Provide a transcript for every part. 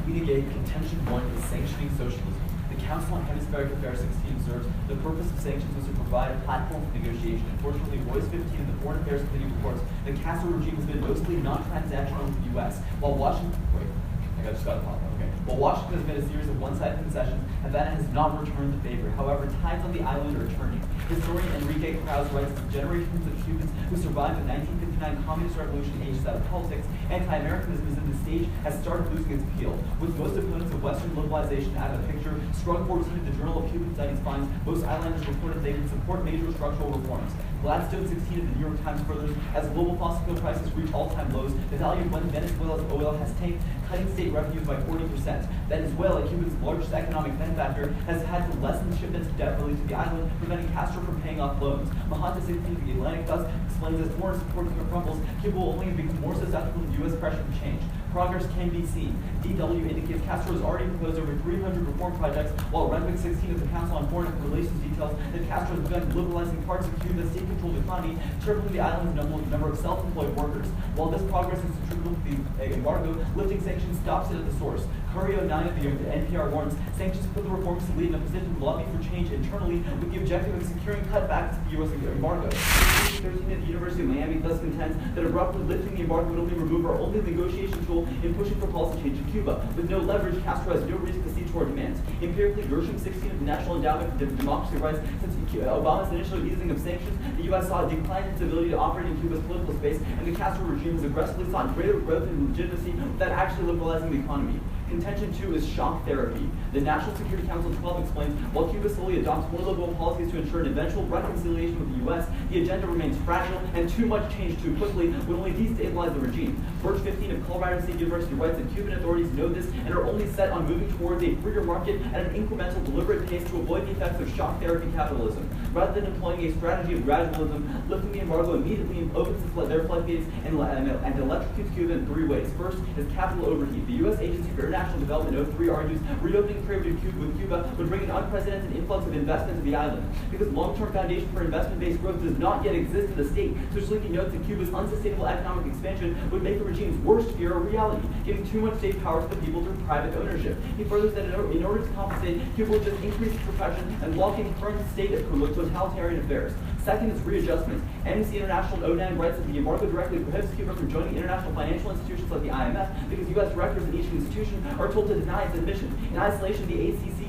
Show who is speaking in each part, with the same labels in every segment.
Speaker 1: Unigate Contention 1 is sanctioning socialism. The Council on Hemispheric Affairs 16 observes the purpose of sanctions was to provide a platform for negotiation. Unfortunately, Royce 15 in the Foreign Affairs Committee reports the Castro regime has been mostly non-transactional with the U.S., while Washington has made a series of one-sided concessions, Havana has not returned the favor. However, tides on the island are turning. Historian Enrique Krauss writes that generations of Cubans who survived the 1959 Communist Revolution aged out of politics, anti-Americanism is in the stage has started losing its appeal. With most opponents of Western globalization out of the picture, Scrug 14 of the Journal of Cuban Studies finds most islanders reported they would support major structural reforms. Gladstone 16 of the New York Times furthers, as global fossil fuel prices reach all-time lows, the value of Venezuela's oil has tanked, cutting state revenues by 40%. Venezuela, Cuba's largest economic benefactor, has had to lessen shipments of debt relief to the island, preventing Castro from paying off loans. Mahanta 16 of the Atlantic thus explains as foreign support crumbles, Cuba will only become more susceptible to U.S. pressure to change. Progress can be seen. DW indicates Castro has already proposed over 300 reform projects, while Renwick 16 of the Council on Foreign Relations details that Castro has begun liberalizing parts of Cuba's state-controlled economy, tripling the island's number of self-employed workers. While this progress is attributable to the embargo, lifting sanctions stops it at the source. Curio 9 of the NPR warns sanctions put the reforms to lead in a position to lobby for change internally with the objective of securing cutbacks to the U.S. embargo. 13 at the University of Miami thus contends that abruptly lifting the embargo would only remove our only negotiation tool in pushing for policy change in Cuba. With no leverage, Castro has no reason to cede to our demands. Empirically, Gershom 16 of the National Endowment for Democracy writes, since Obama's initial easing of sanctions, the U.S. saw a decline in its ability to operate in Cuba's political space, and the Castro regime has aggressively sought greater growth and legitimacy without actually liberalizing the economy. Contention 2 is shock therapy. The National Security Council 12 explains, while Cuba slowly adopts more liberal policies to ensure an eventual reconciliation with the U.S., the agenda remains fragile, and too much change too quickly would only destabilize the regime. Birch 15 of Colorado State University writes that Cuban authorities know this and are only set on moving towards a freer market at an incremental, deliberate pace to avoid the effects of shock therapy capitalism. Rather than employing a strategy of gradualism, lifting the embargo immediately opens their floodgates and electrocutes Cuba in three ways. First is capital overheat. The U.S. Agency for International Development 03 argues reopening trade with Cuba would bring an unprecedented influx of investment to the island. Because long-term foundation for investment-based growth does not yet exist in the state, Suchliki notes that Cuba's unsustainable economic expansion would make the regime's worst fear a reality, giving too much state power to the people through private ownership. He furthers that in order to compensate, Cuba will just increase its repression and lock in current state of totalitarian affairs. Second is readjustment. Amnesty International 09 writes that the embargo directly prohibits Cuba from joining international financial institutions like the IMF because U.S. directors in each institution are told to deny its admission. In isolation, the ACCE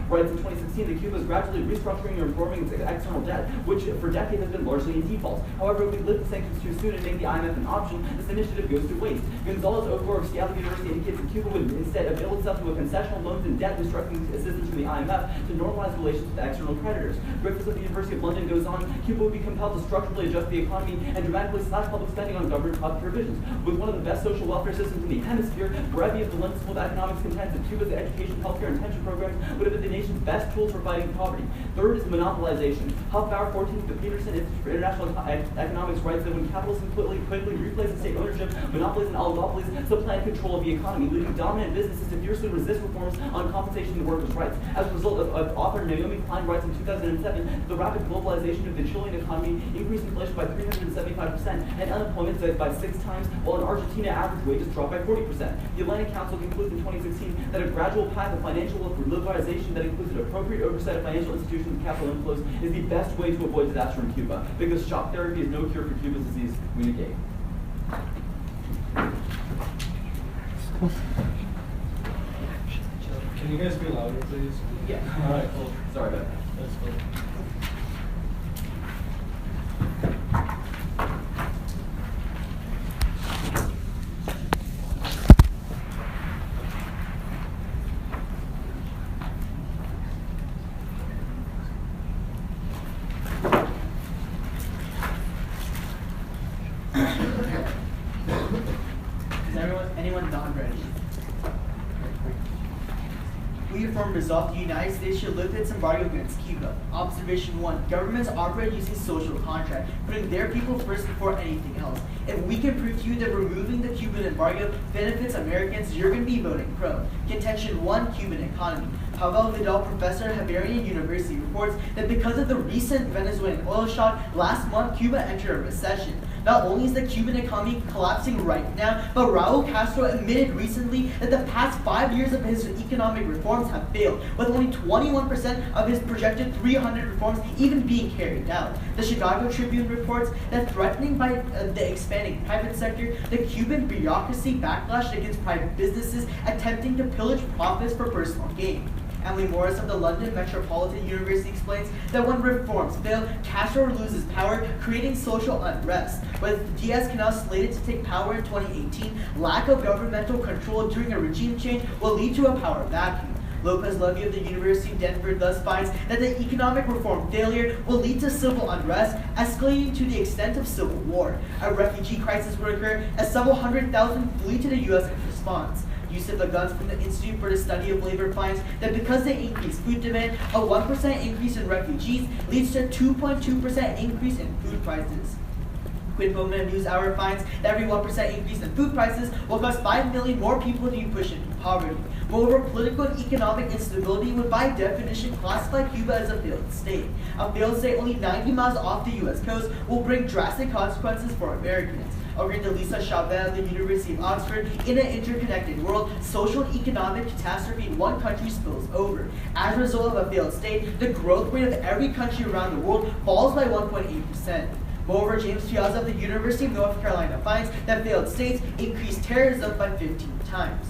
Speaker 1: writes in 2016 that Cuba is gradually restructuring and reforming its external debt, which for decades has been largely in default. However, if we lift the sanctions too soon and make the IMF an option, this initiative goes to waste. Gonzalez Ofor of Seattle University indicates that Cuba would instead avail itself to a concessional loans and debt restructuring assistance from the IMF to normalize relations with external creditors. Griffiths of the University of London goes on, Cuba would be compelled to structurally adjust the economy and dramatically slash public spending on government provisions. With one of the best social welfare systems in the hemisphere, Brevi of the London School of Economics contends that Cuba's education, healthcare, and pension programs would have been the nation's best tools for fighting poverty. Third is monopolization. Huffbauer 14 of the Peterson Institute for International Economics writes that when capitalism quickly replaces state ownership, monopolies and oligopolies supplant control of the economy, leaving dominant businesses to fiercely resist reforms on compensation and workers' rights. As a result of author Naomi Klein writes in 2007, the rapid globalization of the Chilean economy increased inflation by 375% and unemployment by 6 times, while in Argentina average wages dropped by 40%. The Atlantic Council concludes in 2016 that a gradual path of financial liberalization that includes an appropriate oversight of financial institutions and capital inflows is the best way to avoid disaster in Cuba, because shock therapy is no cure for Cuba's disease. We negate.
Speaker 2: Can you guys be louder, please?
Speaker 1: Yeah.
Speaker 2: All right, cool.
Speaker 1: Sorry about that.
Speaker 2: That's cool.
Speaker 3: Anyone not ready? We affirm resolve the United States should lift its embargo against Cuba. Observation 1. Governments operate using social contract, putting their people first before anything else. If we can prove to you that removing the Cuban embargo benefits Americans, you're going to be voting pro. Contention 1. Cuban economy. Pavel Vidal, professor at Havarian University, reports that because of the recent Venezuelan oil shock, last month Cuba entered a recession. Not only is the Cuban economy collapsing right now, but Raul Castro admitted recently that the past 5 years of his economic reforms have failed, with only 21% of his projected 300 reforms even being carried out. The Chicago Tribune reports that threatening by the expanding private sector, the Cuban bureaucracy backlashed against private businesses attempting to pillage profits for personal gain. Emily Morris of the London Metropolitan University explains that when reforms fail, Castro loses power, creating social unrest. With Diaz-Canel slated to take power in 2018, lack of governmental control during a regime change will lead to a power vacuum. Lopez Levy of the University of Denver thus finds that the economic reform failure will lead to civil unrest, escalating to the extent of civil war. A refugee crisis will occur as several 100,000 flee to the U.S. in response. Yusuf Aguns from the Institute for the Study of Labor finds that because they increase food demand, a 1% increase in refugees leads to a 2.2% increase in food prices. Quinn Bowman of NewsHour finds that every 1% increase in food prices will cause 5 million more people to be pushed into poverty. Moreover, political and economic instability would by definition classify Cuba as a failed state. A failed state only 90 miles off the U.S. coast will bring drastic consequences for Americans. According to Lisa Chavez of the University of Oxford, in an interconnected world, social and economic catastrophe in one country spills over. As a result of a failed state, the growth rate of every country around the world falls by 1.8%. Moreover, James Piazza of the University of North Carolina finds that failed states increase terrorism by 15 times.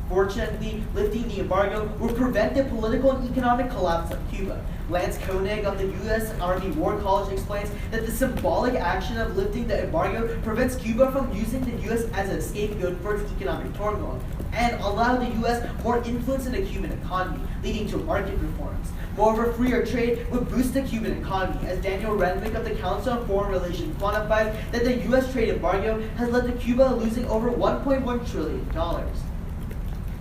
Speaker 3: Fortunately, lifting the embargo will prevent the political and economic collapse of Cuba. Lance Koenig of the U.S. Army War College explains that the symbolic action of lifting the embargo prevents Cuba from using the U.S. as a scapegoat for its economic turmoil and allow the U.S. more influence in the Cuban economy, leading to market reforms. Moreover, freer trade would boost the Cuban economy, as Daniel Renwick of the Council on Foreign Relations quantifies that the U.S. trade embargo has led to Cuba losing over $1.1 trillion.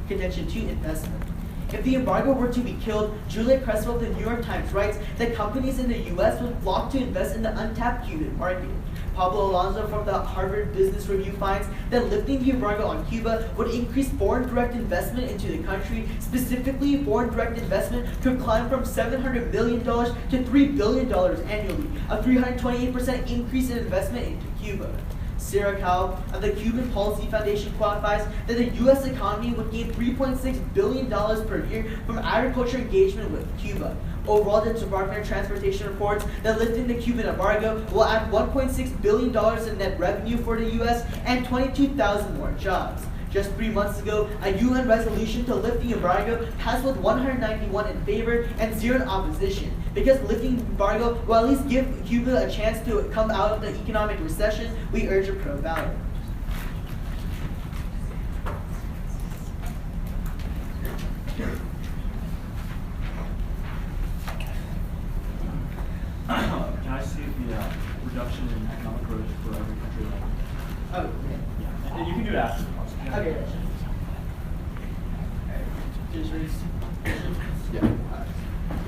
Speaker 3: Contention 2, investment. If the embargo were to be killed, Juliet Cresswell of the New York Times writes that companies in the U.S. would flock to invest in the untapped Cuban market. Pablo Alonso from the Harvard Business Review finds that lifting the embargo on Cuba would increase foreign direct investment into the country. Specifically, foreign direct investment could climb from $700 million to $3 billion annually, a 328% increase in investment into Cuba. Sarah Cowell of the Cuban Policy Foundation quantifies that the U.S. economy would gain $3.6 billion per year from agriculture engagement with Cuba. Overall, the Department of Transportation reports that lifting the Cuban embargo will add $1.6 billion in net revenue for the U.S. and 22,000 more jobs. Just 3 months ago, a UN resolution to lift the embargo passed with 191 in favor and 0 in opposition. Because lifting the embargo will at least give Cuba a chance to come out of the economic recession, we urge a pro-ballot.
Speaker 2: Can I see the reduction in economic growth for every country level?
Speaker 3: Oh,
Speaker 2: Yeah. You can do it after the question.
Speaker 3: okay.
Speaker 1: Yeah.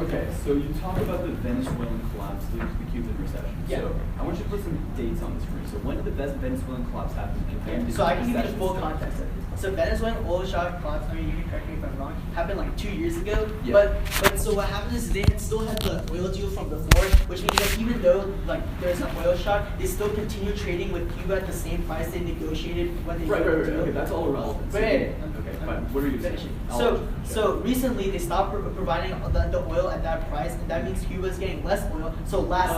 Speaker 1: Okay, so you talk about the Venezuelan collapse leading to the Cuban recession.
Speaker 3: Yeah.
Speaker 1: So I want you to put some dates on the screen. So when did the Venezuelan collapse happen? And when did
Speaker 3: So I can give you the
Speaker 1: recession
Speaker 3: full
Speaker 1: start?
Speaker 3: context of it. So Venezuelan oil shock collapse, I mean, you can correct me if I'm wrong, happened like 2 years ago.
Speaker 1: Yeah.
Speaker 3: But so what happened is they still had the oil deal from before, which means that even though like there's an oil shock, they still continue trading with Cuba at the same price they negotiated when they
Speaker 1: Right.
Speaker 3: did the deal.
Speaker 1: Okay, that's all irrelevant. So-
Speaker 3: Right.
Speaker 1: Okay, fine. What are you saying?
Speaker 3: Finishing.
Speaker 1: I'll-
Speaker 3: So recently they stopped providing the oil at that price, and that means Cuba's getting less oil. So last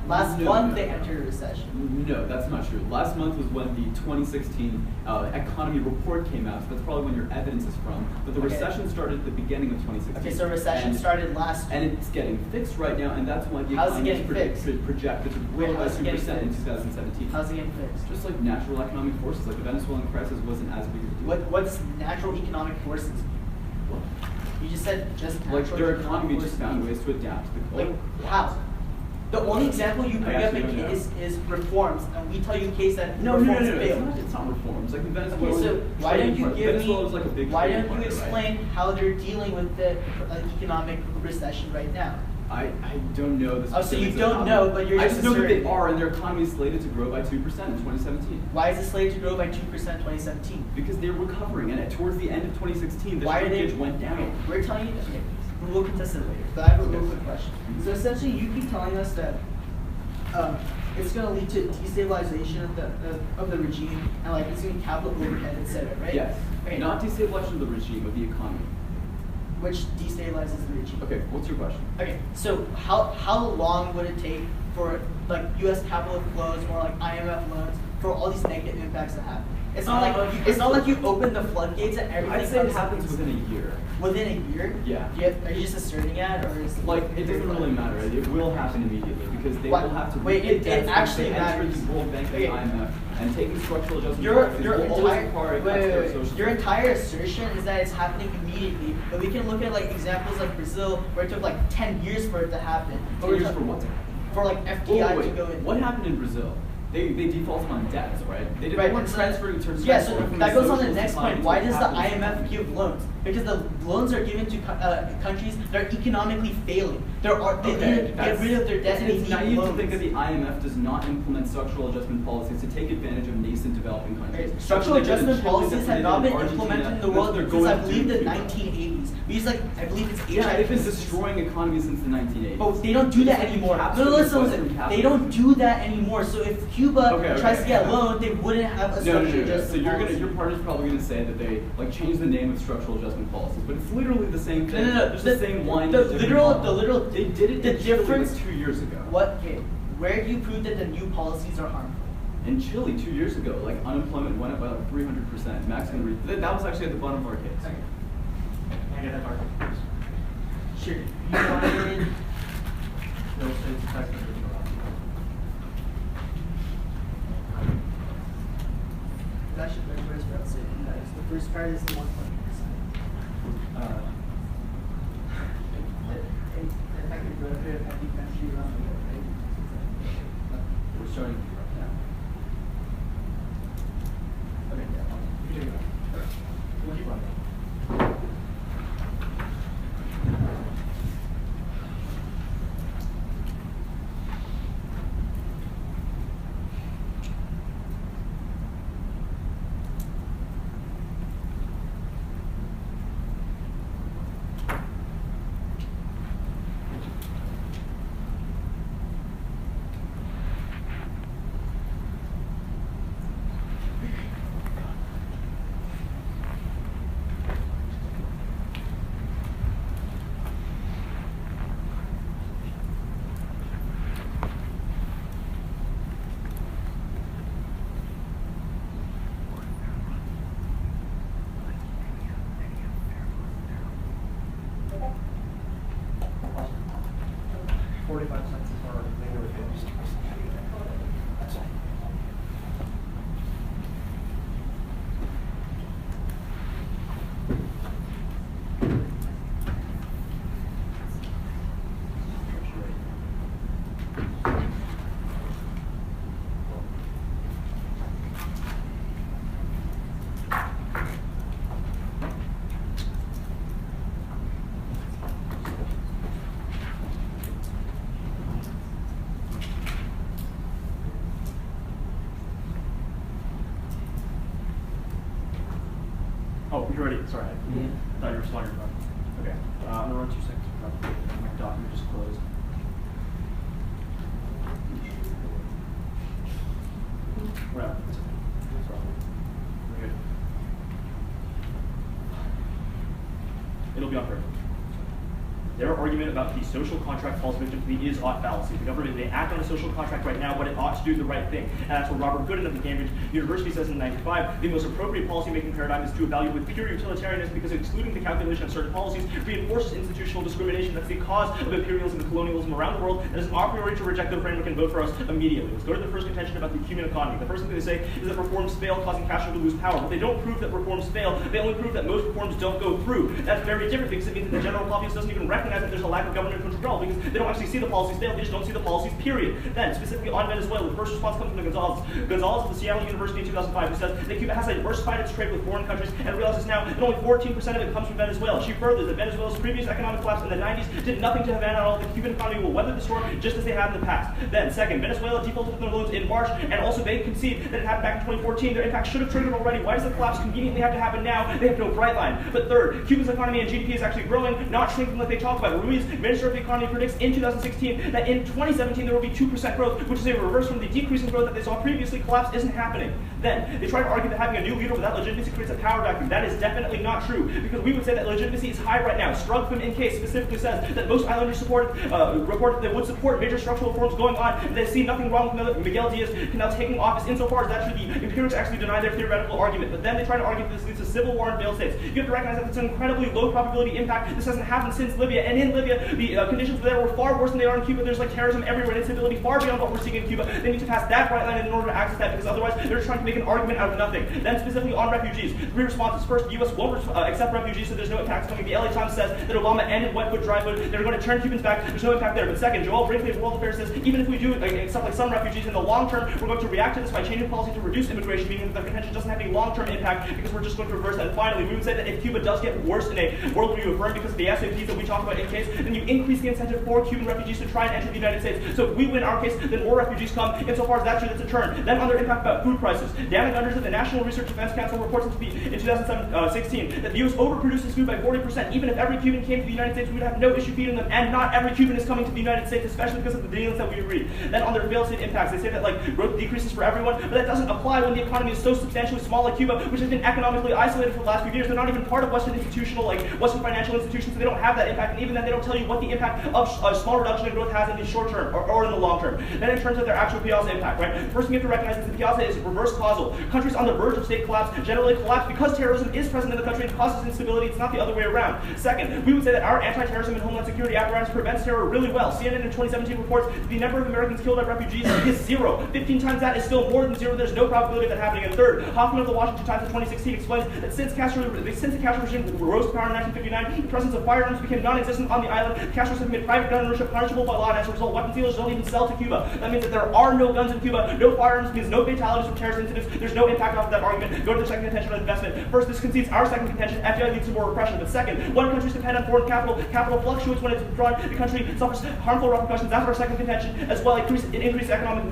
Speaker 3: month they entered a recession.
Speaker 1: No, that's not true. Last month was when the 2016 economy report came out, so that's probably when your evidence is from. But the
Speaker 3: Okay.
Speaker 1: recession started at the beginning of 2016.
Speaker 3: Okay, so recession
Speaker 1: And-
Speaker 3: started last.
Speaker 1: And it's getting fixed right now, and that's why the
Speaker 3: How's it
Speaker 1: economy is
Speaker 3: getting fixed?
Speaker 1: projected to grow
Speaker 3: Wait,
Speaker 1: by
Speaker 3: how's it getting
Speaker 1: 2% in
Speaker 3: fixed?
Speaker 1: 2017.
Speaker 3: How's it getting fixed?
Speaker 1: Just like natural economic forces, like the Venezuelan crisis wasn't as big a deal.
Speaker 3: What's natural economic forces? You just said just natural
Speaker 1: Like their
Speaker 3: economic
Speaker 1: economy just
Speaker 3: forces.
Speaker 1: found ways to adapt to the
Speaker 3: Like how? The only example you bring
Speaker 1: I
Speaker 3: up
Speaker 1: actually don't know.
Speaker 3: is reforms, and we tell you in case that
Speaker 1: No,
Speaker 3: reforms
Speaker 1: it's
Speaker 3: fail.
Speaker 1: not, it's not reforms. Like the Venezuela.
Speaker 3: Okay, so why don't you give
Speaker 1: Venezuela is like a
Speaker 3: me?
Speaker 1: big
Speaker 3: Why
Speaker 1: trading
Speaker 3: don't you
Speaker 1: partner, right?
Speaker 3: explain how they're dealing with the economic recession right now?
Speaker 1: I don't know the
Speaker 3: Oh, so you
Speaker 1: specifics of
Speaker 3: don't
Speaker 1: how-
Speaker 3: know, but you're
Speaker 1: I
Speaker 3: just
Speaker 1: just know that they
Speaker 3: asserting.
Speaker 1: are, and their economy is slated to grow by 2% in 2017.
Speaker 3: Why is it slated to grow by 2% in 2017?
Speaker 1: Because they're recovering, and towards the end of 2016, the
Speaker 3: Why are they?
Speaker 1: shrinkage went down.
Speaker 3: We're telling you. Okay, we'll contest it later. But I have a real quick question. So essentially, you keep telling us that it's gonna lead to destabilization of the regime, and like it's gonna be capital overhead, etc. Right?
Speaker 4: Yes.
Speaker 3: Okay.
Speaker 4: Not destabilization of the regime, of the economy.
Speaker 3: Which destabilizes the regime.
Speaker 4: Okay, what's your question?
Speaker 3: Okay, so how long would it take for like U.S. capital flows or like IMF loans for all these negative impacts to happen? It's not like you open the floodgates and everything.
Speaker 4: I'd say it
Speaker 3: comes
Speaker 4: happens within a year.
Speaker 3: Within a year?
Speaker 4: Yeah.
Speaker 3: Are you just asserting that, or is
Speaker 4: Like, it doesn't really matter. It will happen immediately because they
Speaker 3: What?
Speaker 4: will have to
Speaker 3: Wait,
Speaker 4: repay
Speaker 3: it
Speaker 4: debts
Speaker 3: actually
Speaker 4: once they enter
Speaker 3: matters.
Speaker 4: the World Bank and
Speaker 3: Okay.
Speaker 4: IMF, and taking structural adjustment
Speaker 3: Your
Speaker 4: policies will always
Speaker 3: entire
Speaker 4: require a cut to their social
Speaker 3: your entire assertion is that it's happening immediately, but we can look at like examples like Brazil where it took like 10 years for it to happen.
Speaker 4: 10 years for what to happen?
Speaker 3: For like FDI
Speaker 4: Wait,
Speaker 3: to go in.
Speaker 4: what happened in Brazil? They defaulted on debts, right? They didn't
Speaker 3: Right,
Speaker 4: want
Speaker 3: and so-
Speaker 4: transferring terms.
Speaker 3: Yeah, so
Speaker 4: from
Speaker 3: that
Speaker 4: a
Speaker 3: goes on the
Speaker 4: socialist
Speaker 3: next
Speaker 4: society
Speaker 3: point.
Speaker 4: to
Speaker 3: Why
Speaker 4: a
Speaker 3: does the
Speaker 4: capitalist
Speaker 3: IMF
Speaker 4: society.
Speaker 3: give loans? Because the loans are given to countries that are economically failing. They need to get rid of their debt and they
Speaker 4: It's
Speaker 3: need
Speaker 4: naive
Speaker 3: loans.
Speaker 4: to think that the IMF does not implement structural adjustment policies to take advantage of nascent developing countries.
Speaker 3: Right. Structural
Speaker 4: That's what they did in
Speaker 3: adjustment
Speaker 4: Chile,
Speaker 3: policies
Speaker 4: that's what
Speaker 3: have
Speaker 4: they
Speaker 3: not
Speaker 4: did
Speaker 3: been
Speaker 4: in
Speaker 3: implemented in the
Speaker 4: Argentina,
Speaker 3: world
Speaker 4: that's
Speaker 3: since
Speaker 4: what
Speaker 3: I
Speaker 4: they're
Speaker 3: believe
Speaker 4: going
Speaker 3: the
Speaker 4: to do.
Speaker 3: 1980s. We use like, I believe it's
Speaker 4: Yeah, they've been
Speaker 3: HIV.
Speaker 4: destroying economies since the 1980s.
Speaker 3: But they don't do that anymore. No, listen. They don't do that anymore. So if Cuba tries to get a loan, they wouldn't have a structural adjustment
Speaker 4: So
Speaker 3: policy.
Speaker 4: your party's probably gonna say that they like changed the name of structural adjustment policies, but it's literally the same thing.
Speaker 3: No.
Speaker 4: It's the same line.
Speaker 3: The
Speaker 4: just different
Speaker 3: literal,
Speaker 4: model. They did it.
Speaker 3: the
Speaker 4: in Chile,
Speaker 3: difference.
Speaker 4: like 2 years ago.
Speaker 3: What? Okay. Where do you prove that the new policies are harmful?
Speaker 4: In Chile, 2 years ago, like unemployment went up by like 300%. Max gonna read. That was actually at the bottom of our case.
Speaker 3: Okay.
Speaker 2: Can I get that Harker, please?
Speaker 3: Sure. You wanted.
Speaker 2: No, it's a fact that
Speaker 3: That should be the first part. So the first part is the 1.5%. If I could go through every country around the world, right?
Speaker 4: We're starting now.
Speaker 2: Okay, yeah. You can do that. We'll keep running. $0.45 is our labor fee. Oh, you're ready. Sorry, I thought you were sliding your phone. Okay, I'm gonna run 2 seconds. My document just closed. We're out. We're good. It'll be on purpose. Their argument about the social contract falls victim to the is-ought fallacy. The government may act on a social contract right now, but it ought to do the right thing. And that's what Robert Gooden of the Cambridge University says in 1995. The most appropriate policy-making paradigm is to evaluate with pure utilitarianism because excluding the calculation of certain policies reinforces institutional discrimination. That's the cause of imperialism and colonialism around the world, and it's an a priori to reject the framework and vote for us immediately. Let's go to the first contention about the human economy. The first thing they say is that reforms fail, causing Castro to lose power. But they don't prove that reforms fail. They only prove that most reforms don't go through. That's very different because it means that the general populace doesn't even recognize that there's a lack of government control because they don't actually see the policies fail, they just don't see the policies, period. Then, specifically on Venezuela, the first response comes from the Gonzalez of the Seattle University in 2005, who says that Cuba has diversified its trade with foreign countries and realizes now that only 14% of it comes from Venezuela. She furthers that Venezuela's previous economic collapse in the 90s did nothing to Havana at all. The Cuban economy will weather the storm just as they have in the past. Then, second, Venezuela defaulted their loans in March, and also they concede that it happened back in 2014. Their impact should have triggered already. Why does the collapse conveniently have to happen now? They have no bright line. But third, Cuba's economy and GDP is actually growing, not shrinking like they talk talk about it. Ruiz, Minister of the Economy, predicts in 2016 that in 2017 there will be 2% growth, which is a reverse from the decreasing growth that they saw previously. Collapse isn't happening. Then they try to argue that having a new leader without legitimacy creates a power vacuum. That is definitely not true, because we would say that legitimacy is high right now. Strugfim in case specifically says that most islanders report that they would support major structural reforms going on, and they see nothing wrong with Miguel Diaz-Canel taking office insofar as that true. The empirics actually deny their theoretical argument, but then they try to argue that this leads to civil war and failed states. You have to recognize that it's an incredibly low probability impact. This hasn't happened since Libya, and in Libya, the conditions there were far worse than they are in Cuba. There's like terrorism everywhere and instability far beyond what we're seeing in Cuba. They need to pass that bright line in order to access that, because otherwise they're just trying to make an argument out of nothing. Then specifically on refugees, 3 responses. First, the U.S. won't accept refugees, so there's no tax coming. The LA Times says that Obama ended wet foot, dry foot. They're going to turn Cubans back. There's no impact there. But second, Joel Brinkley of World Affairs says even if we do accept like some refugees in the long term, we're going to react to this by changing policy to reduce immigration, meaning that the contention doesn't have any long-term impact because we're just going to reverse that. And finally, we would say that if Cuba does get worse in a world where you affirm because of the SAPs that we talked about in case, then you increase the incentive for Cuban refugees to try and enter the United States. So if we win our case, then more refugees come. Insofar as that's true, that's a turn. Then on their impact about food prices, Dan Gunders of the National Research Defense Council reports in 2016 that the U.S. overproduces food by 40%. Even if every Cuban came to the United States, we would have no issue feeding them, and not every Cuban is coming to the United States, especially because of the dealings that we agreed. Then on their failed state impacts, they say that like growth decreases for everyone, but that doesn't apply when the economy is so substantially small like Cuba, which has been economically isolated for the last few years. They're not even part of Western institutional, like Western financial institutions, so they don't have that impact, and even then they don't tell you what the impact of a small reduction in growth has in the short term or in the long term. Then in terms of their actual Piazza impact, right? The first thing you have to recognize is that Piazza is reverse causal. Countries on the verge of state collapse generally collapse because terrorism is present in the country and causes instability. It's not the other way around. Second, we would say that our anti-terrorism and homeland security apparatus prevents terror really well. CNN in 2017 reports that the number of Americans killed by refugees is 0. 15 times that is still more than 0. There's no probability of that happening. And third, Hoffman of the Washington Times in 2016 explains that since the Castro regime rose to power in 1959, the presence of firearms became non-existent on the island. The Castros have made private gun ownership punishable by law, and as a result, weapons dealers don't even sell to Cuba. That means that there are no guns in Cuba, no firearms, means no fatalities from terrorist incidents. There's no impact off of that argument. Go to the second contention on investment. First, this concedes our second contention. FDI leads to more repression. But second, when countries depend on foreign capital, capital fluctuates when it's withdrawn. The country suffers harmful repercussions. That's our second contention, as well as increased economic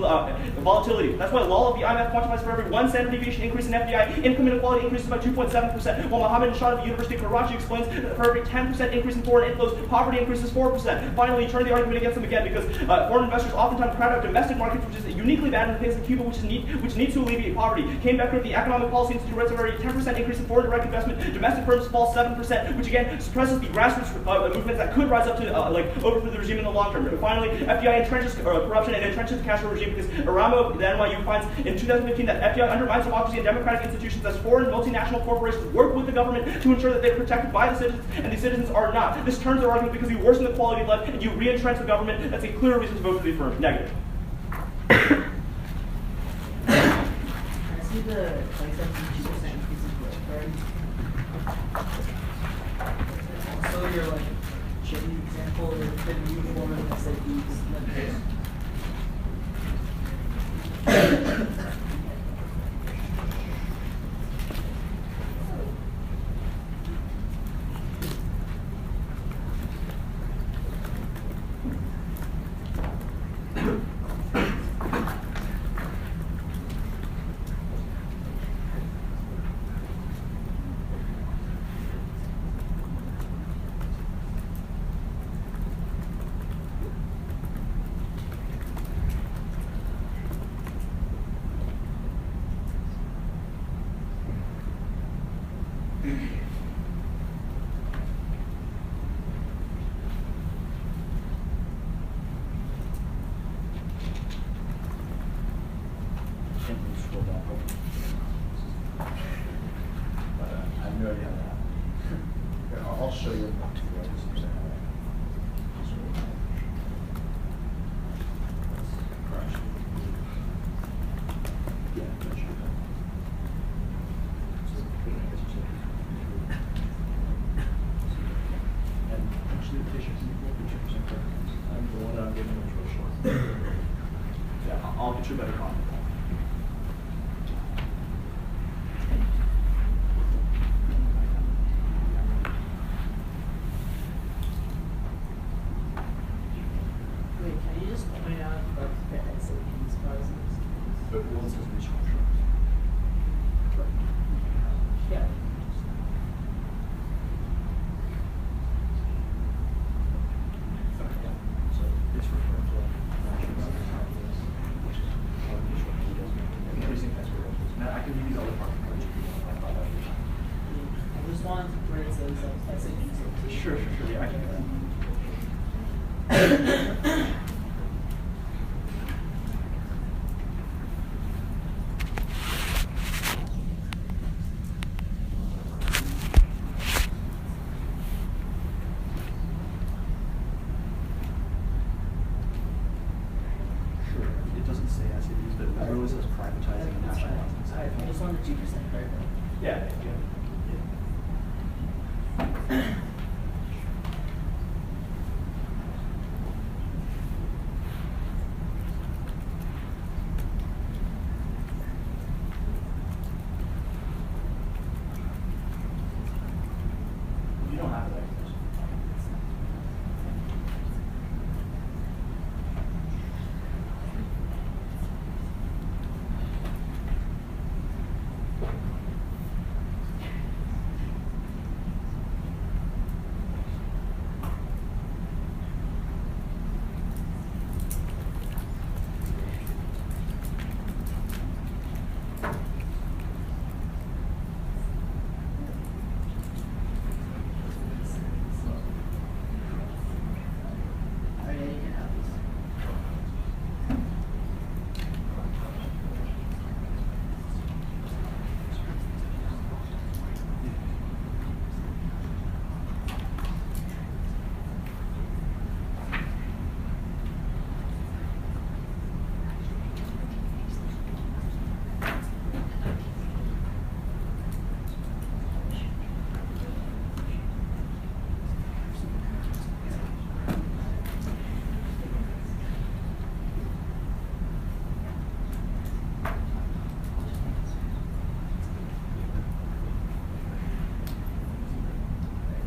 Speaker 2: volatility. That's why law of the IMF quantifies for every 1 standard deviation increase in FDI, income inequality increases by 2.7%, while Mohammed Nashad of the University of Karachi explains that for every 10% increase in foreign inflows, poverty increases 4%. Finally, you turn the argument against them again because foreign investors oftentimes crowd out domestic markets, which is uniquely bad in the case of Cuba, which needs to alleviate poverty. Came back with the Economic Policy Institute writes about a 10% increase in foreign direct investment. Domestic firms fall 7%, which again suppresses the grassroots movements that could rise up to overthrow the regime in the long term. And finally, FDI entrenches corruption and entrenches the Castro regime because Aramo, the NYU, finds in 2015 that FDI undermines democracy and democratic institutions as foreign multinational corporations work with the government to ensure that they're protected by the citizens, and the citizens are not. This turns their argument because you worsen the quality of life and you re-entrench the government. That's a clear reason to vote for the affirmative. Negative.
Speaker 5: Can I see the 2017 2% increase in growth rate? Also, your like chicken example, the new form of SAPs.
Speaker 6: I have no idea how that happened. Here, I'll show you one too. I just understand how that crash. Yeah, crash. And actually, the patient can be 2% correct. I'm the one that I'm giving is real short. Yeah, I'll get you a better copy.
Speaker 5: on where it says SATs.
Speaker 2: Sure, yeah, I can do that.
Speaker 6: Sure. It doesn't say SATs, but it really says privatizing and nationalizing.
Speaker 5: I just wanted 2% right now.
Speaker 2: Yeah. You don't have it.
Speaker 3: Alright, you can have this.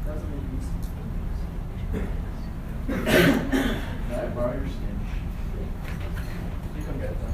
Speaker 5: That was a really easy.
Speaker 6: Can I borrow your skin?
Speaker 2: You come get it though.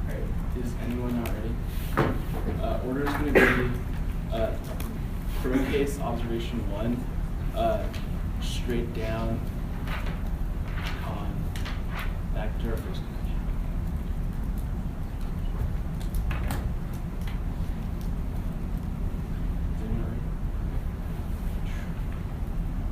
Speaker 4: Alright, is anyone not ready? Order is going to be pro case observation 1, straight down on back to our first connection. Is anyone ready?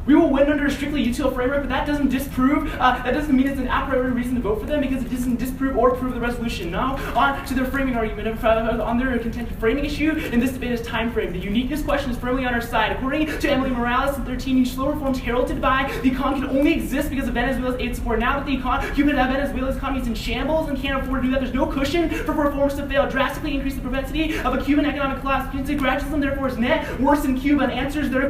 Speaker 7: We will win under a strictly util framework, but that doesn't disprove, that doesn't mean it's an a priori reason to vote for them because it doesn't disprove or prove the resolution. Now, on to their framing argument, on their contention framing issue in this debate is time frame. The uniqueness question is firmly on our side. According to Emily Morales in 13, these slow reforms heralded by the economy can only exist because of Venezuela's aid support. Now that the Venezuela's economy is in shambles and can't afford to do that, there's no cushion for reforms to fail. Drastically increase the propensity of a Cuban economic collapse. Gradualism, therefore, is net worse in Cuba and answers their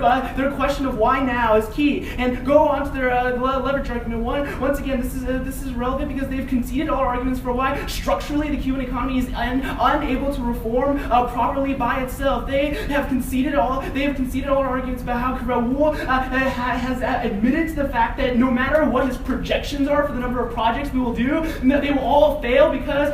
Speaker 7: question of why now is key. And go on to their leverage argument. Once again, this is relevant because they've conceded all arguments for why structurally the Cuban economy is unable to reform properly by itself. They have conceded all arguments about how Raul has admitted to the fact that no matter what his projections are for the number of projects we will do, they will all fail because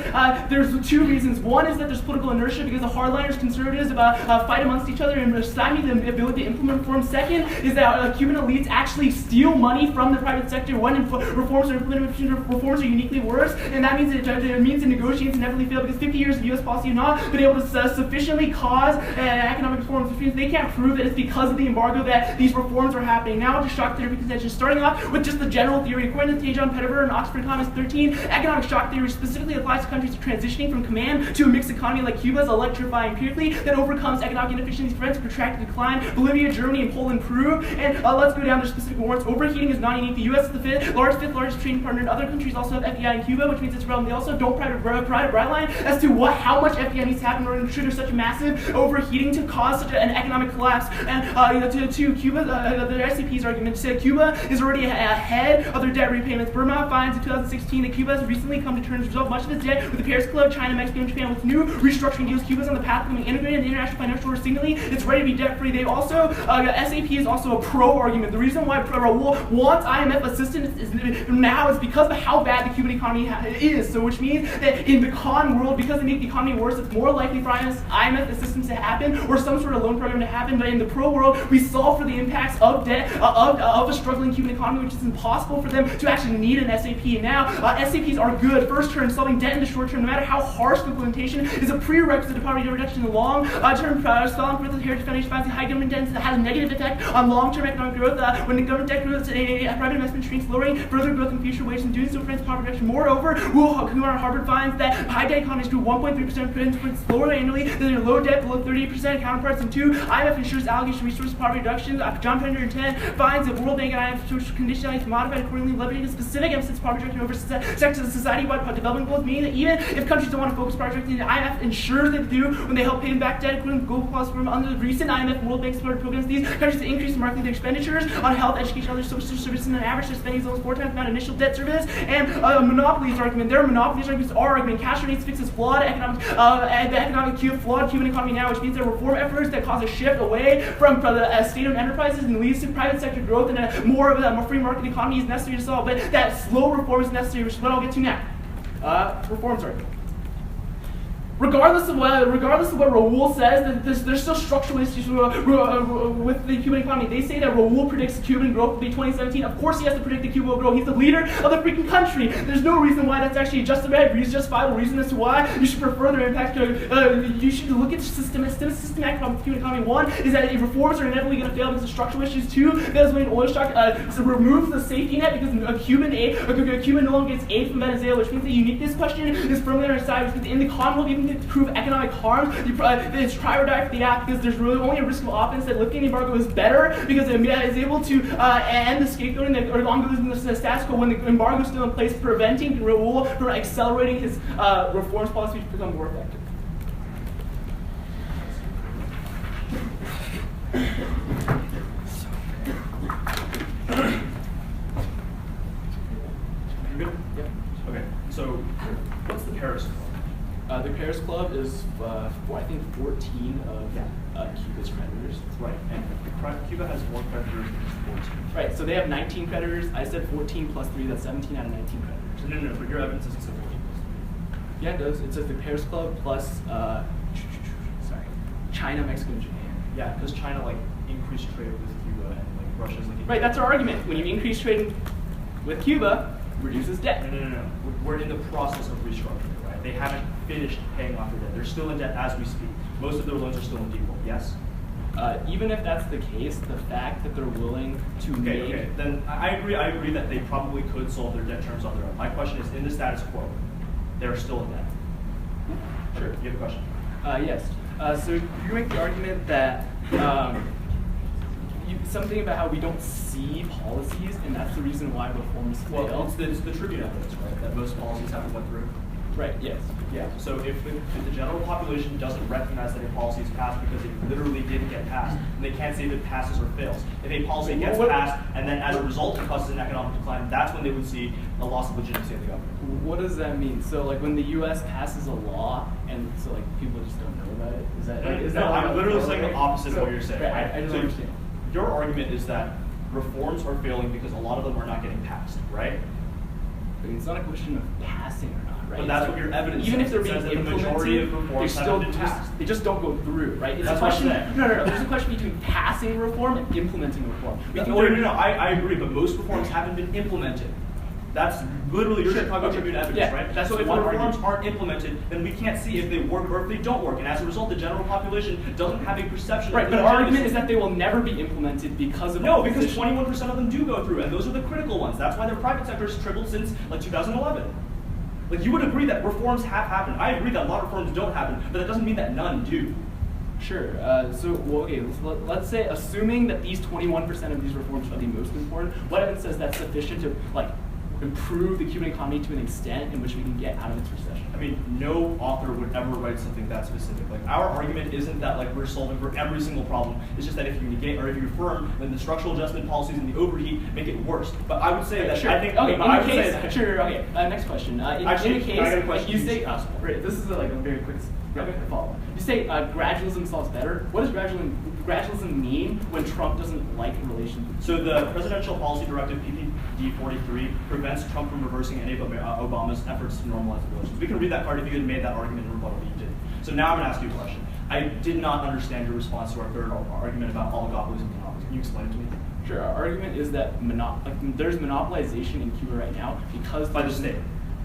Speaker 7: there's two reasons. One is that there's political inertia because the hardliners, conservatives fight amongst each other and stymie the ability to implement reforms. Second is that Cuban elites actually steal money from the private sector when reforms are implemented. Reforms are uniquely worse, and that means that negotiations inevitably fail because 50 years of U.S. policy have not been able to sufficiently cause economic reforms. They can't prove that it's because of the embargo that these reforms are happening. Now to shock theory contention, starting off with just the general theory. According to Tejon Pettiver and Oxford Economist 13, economic shock theory specifically applies to countries transitioning from command to a mixed economy like Cuba's electrifying empirically that overcomes economic inefficiencies, prevents protracted decline. Bolivia, Germany, and Poland prove. And let's let's go down to specific warrants. Overheating is not unique. The U.S. is the fifth largest trading partner, and other countries also have FBI in Cuba, which means it's relevant. They also don't provide a bright line as to how much FBI needs to happen in order to trigger such a massive overheating to cause such an economic collapse. And to Cuba, the SCP's argument said Cuba is already ahead of their debt repayments. Burma finds in 2016 that Cuba has recently come to terms to resolve much of its debt with the Paris Club, China, Mexico, and Japan. With new restructuring deals, Cuba is on the path of becoming integrated in the international financial order. Signally, it's ready to be debt-free. They also, SAP is also a pro-argument. The reason why Raul wants IMF assistance now is because of how bad the Cuban economy is. So which means that in the con world, because they make the economy worse, it's more likely for IMF assistance to happen or some sort of loan program to happen. But in the pro world, we solve for the impacts of debt, of a struggling Cuban economy, which is impossible for them to actually need an SAP. And now, SAPs are good. First term, solving debt in the short term, no matter how harsh the implementation, is a prerequisite to poverty reduction in the long term. Solving for the Heritage Foundation finds that high government debt has a negative effect on long-term economic growth. When the government debt grows, private investment shrinks, lowering further growth in future wages, and doing so prevents poverty reduction. Moreover, Harvard finds that high debt economies grew 1.3% slower annually than their low debt below 30% counterparts. And two, IMF ensures allocation resources poverty reduction. John 110 finds that World Bank and IMF social conditionality is modified accordingly, leveraging a specific emphasis poverty reduction over sectors of society-wide development goals, meaning that even if countries don't want to focus poverty reduction, the IMF ensures they do when they help pay back debt according to global policy program. Under the recent IMF and World Bank supported programs, these countries to increase markedly their expenditures on health, education, and other social services, and on average their spending is almost 4 times the amount of initial debt service. And monopolies argument. Their monopolies arguments are argument. Castro needs to fix his flawed flawed Cuban economy now, which means there are reform efforts that cause a shift away from the state-owned enterprises and leads to private sector growth, and a more free market economy is necessary to solve. But that slow reform is necessary, which is what I'll get to now. Reforms argument. Regardless of what Raul says, that there's still structural issues with the Cuban economy. They say that Raul predicts Cuban growth will be 2017. Of course he has to predict that Cuba will grow. He's the leader of the freaking country. There's no reason why that's actually a justifiable reason as to why you should prefer their impact. You should look at systematic economic the Cuban economy. One is that reforms are inevitably going to fail because of structural issues. Two, Venezuelan oil shock removes the safety net because a Cuban no longer gets aid from Venezuela, which means the uniqueness question is firmly on our side, which means in the Commonwealth, even to prove economic harm, it's try or die for the act, because there's really only a risk of offense that lifting the embargo is better because it is able to end the scapegoating that or longer than the status quo when the embargo is still in place, preventing Raul from accelerating his reforms policy to become more effective.
Speaker 2: You're good?
Speaker 7: Yep.
Speaker 2: Okay, so what's the Paris Club?
Speaker 7: The Paris Club is, I think, 14 of Cuba's creditors.
Speaker 2: Right, and Cuba has more creditors than 14.
Speaker 7: Right, so they have 19 creditors. I said 14 plus 3, that's 17 out of 19 creditors.
Speaker 2: No, but your evidence says it's 14 plus 3.
Speaker 7: Yeah, it does. It says the Paris Club plus, China, Mexico, and Japan.
Speaker 2: Yeah, because China, increased trade with Cuba, and, Russia's,
Speaker 7: Right, that's our argument. When you increase trade with Cuba, reduces debt.
Speaker 2: No. We're in the process of restructuring, right? They haven't finished paying off their debt. They're still in debt as we speak. Most of their loans are still in default, yes?
Speaker 7: Even if that's the case, the fact that they're willing to
Speaker 2: Okay, then I agree that they probably could solve their debt terms on their own. My question is, in the status quo, they're still in debt.
Speaker 7: Sure.
Speaker 2: You have a question?
Speaker 7: Yes. So you make the argument that something about how we don't see policies, and that's the reason why reforms fail.
Speaker 2: Well, it's the Tribune evidence, right? That most policies haven't went through.
Speaker 7: Right. Yes.
Speaker 2: Yeah. So if the general population doesn't recognize that a policy is passed because it literally didn't get passed, and they can't say if it passes or fails. If a policy gets passed and then as a result it causes an economic decline, that's when they would see a loss of legitimacy of the government.
Speaker 7: What does that mean? So when the U.S. passes a law, and so people just don't know about it, is that?
Speaker 2: No, I'm literally saying the opposite of what you're saying.
Speaker 7: Right, I don't understand.
Speaker 2: Your argument is that reforms are failing because a lot of them are not getting passed, right?
Speaker 7: It's not a question of passing or not, right?
Speaker 2: But that's what your evidence
Speaker 7: even
Speaker 2: says.
Speaker 7: if they're being
Speaker 2: The majority of
Speaker 7: implemented,
Speaker 2: reforms haven't been passed.
Speaker 7: they just don't go through, right? It's
Speaker 2: That's
Speaker 7: a question.
Speaker 2: what I'm saying.
Speaker 7: No. There's a question between passing reform and implementing reform.
Speaker 2: No. I agree, but most reforms haven't been implemented. That's literally your Chicago Tribune evidence, right?
Speaker 7: That's
Speaker 2: so
Speaker 7: what
Speaker 2: if the reforms aren't implemented, then we can't see if they work or if they don't work. And as a result, the general population doesn't have a perception.
Speaker 7: Right, but our argument is that they will never be implemented because of
Speaker 2: no, because 21% of them do go through, and those are the critical ones. That's why their private sector has tripled since 2011. You would agree that reforms have happened. I agree that a lot of reforms don't happen, but that doesn't mean that none do.
Speaker 7: Sure. Okay, let's say, assuming that these 21% of these reforms are the most important, what evidence says that's sufficient to improve the Cuban economy to an extent in which we can get out of its recession?
Speaker 2: I mean, no author would ever write something that specific. Like, our argument isn't that we're solving for every single problem. It's just that if you negate or if you affirm, then the structural adjustment policies and the overheat make it worse. But I would say that
Speaker 7: sure.
Speaker 2: I think.
Speaker 7: Okay.
Speaker 2: But I would
Speaker 7: Case,
Speaker 2: say that,
Speaker 7: sure. Okay. Next question.
Speaker 2: Actually,
Speaker 7: in the case,
Speaker 2: I got a question
Speaker 7: you
Speaker 2: you
Speaker 7: say,
Speaker 2: just asked.
Speaker 7: right, this is a very quick follow-up. You say gradualism solves better. What does gradualism mean when Trump doesn't like relations?
Speaker 2: So the Presidential Policy Directive PPD 43 prevents Trump from reversing any of Obama's efforts to normalize relations. We can read that card if you had made that argument in rebuttal, but you didn't. So now I'm going to ask you a question. I did not understand your response to our third argument about oligopolies and monopolies. Can you explain it to me?
Speaker 7: Sure. Our argument is that there's monopolization in Cuba right now because
Speaker 2: By the state.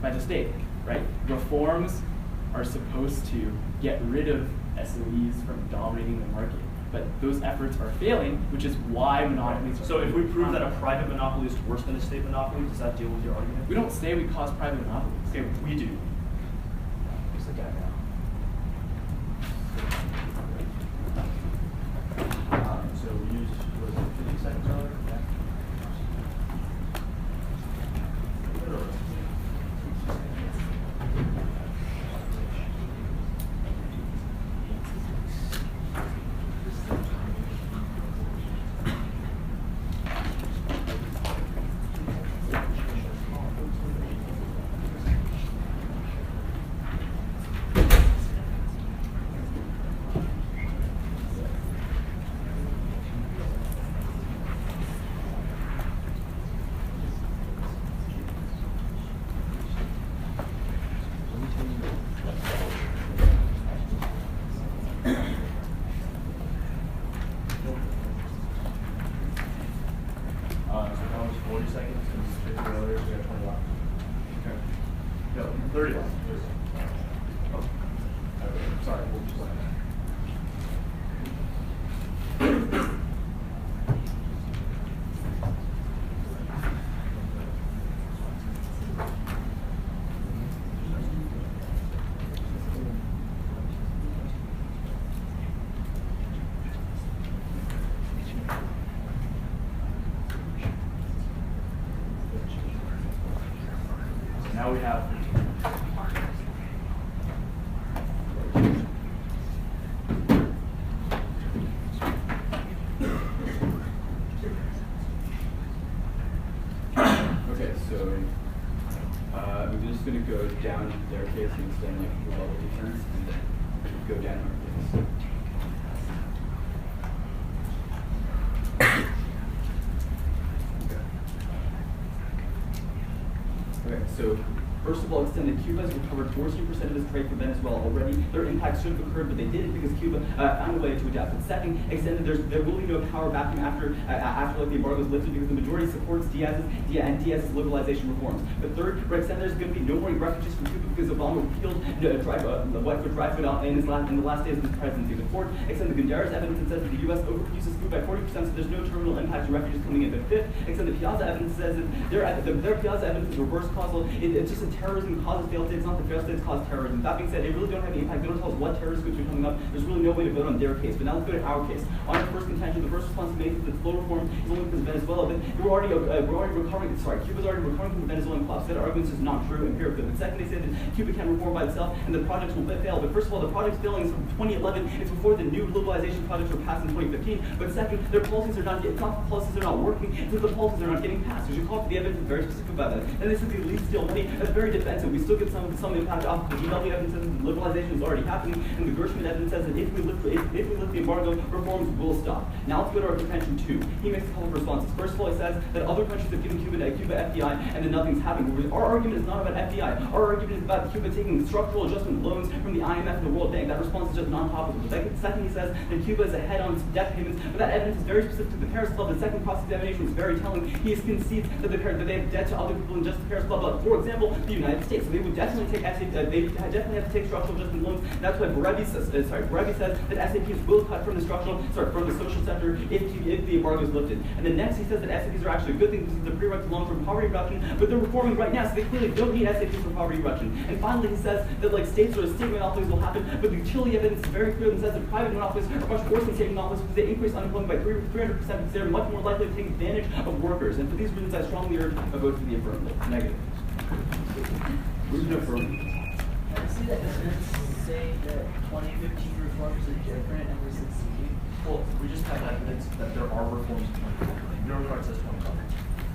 Speaker 7: By the state, right? Reforms are supposed to get rid of SOEs from dominating the market. But those efforts are failing, which is why monopolies are.
Speaker 2: So if we prove that a private monopoly is worse than a state monopoly, does that deal with your argument?
Speaker 7: We don't say we cause private monopolies.
Speaker 2: Okay, we do.
Speaker 6: Just like that now. So we used, was it 50 seconds earlier? Yeah. So that was 40 seconds and 50 earlier, so we got 20 left. Okay.
Speaker 2: No, 30 left.
Speaker 6: Oh. Okay. Sorry, we'll just like that.
Speaker 2: Now we have.
Speaker 8: Okay, so we're just going to go down their case and extend the level difference, and then go down our case.
Speaker 1: Okay, so first of all, extend that Cuba has recovered 14% of its trade from Venezuela already. Their impact should have occurred, but they didn't because Cuba found a way to adapt. But second, extend that there will be no power vacuum after the embargo is lifted because the majority supports Diaz's liberalization reforms. But third, extend there's going to be no more refugees from Cuba because Obama repealed in the last days of his presidency. The fourth, extend the Gunderas evidence that says that the U.S. overproduces food by 40%, so there's no terminal impact to refugees coming in. But fifth, extend the Piazza evidence says that their Piazza evidence is reverse causal. It's just a terrorism causes failed states, not the failed states cause terrorism. That being said, they really don't have any impact. They don't tell us what terrorist groups are coming up. There's really no way to vote on their case. But now let's go to our case. On our first contention, the first response we made is that slow reform is only because of Venezuela. But we're already recovering. Sorry, Cuba's already recovering from the Venezuelan collapse. That argument is not true empirically. But second, they say that Cuba can't reform by itself and the projects will fail. But first of all, the project's failing is from 2011. It's before the new liberalization projects were passed in 2015. But second, their policies are not. It's not the policies are not working. It's that the policies are not getting passed. We should call for the evidence is very specific about that. And they simply leave steal money. That's very defensive. We still get some impact off the GW evidence says that liberalization is already happening, and the Gershman evidence says that if we lift the embargo, reforms will stop. Now let's go to our contention 2. He makes a couple of responses. First of all, he says that other countries have given Cuba FDI and then nothing's happening. Our argument is not about FDI. Our argument is about Cuba taking structural adjustment loans from the IMF and the World Bank. That response is just non-topical. Second, he says that Cuba is ahead on debt payments, but that evidence is very specific to the Paris Club. The second cross-examination is very telling. He concedes that they have debt to other people than just the Paris Club. But for example, the the United States. So they would definitely take they definitely have to take structural adjustment loans. And that's why Berevi says that SAPs will cut from the social sector if the embargo is lifted. And then next he says that SAPs are actually a good thing because it's a prerequisite loan for poverty reduction, but they're reforming right now, so they clearly don't need SAPs for poverty reduction. And finally he says that like states or state monopolies will happen, but the utility evidence is very clear and says that private monopolies are much worse than state monopolies because they increase unemployment by 300% because they're much more likely to take advantage of workers. And for these reasons, I strongly urge a vote for the affirmative. Negative. Where's the affirmative?
Speaker 5: I see that evidence saying that 2015 reforms are different and we're succeeding.
Speaker 6: Well, we just have evidence that there are reforms in 2020. Your card says 2020.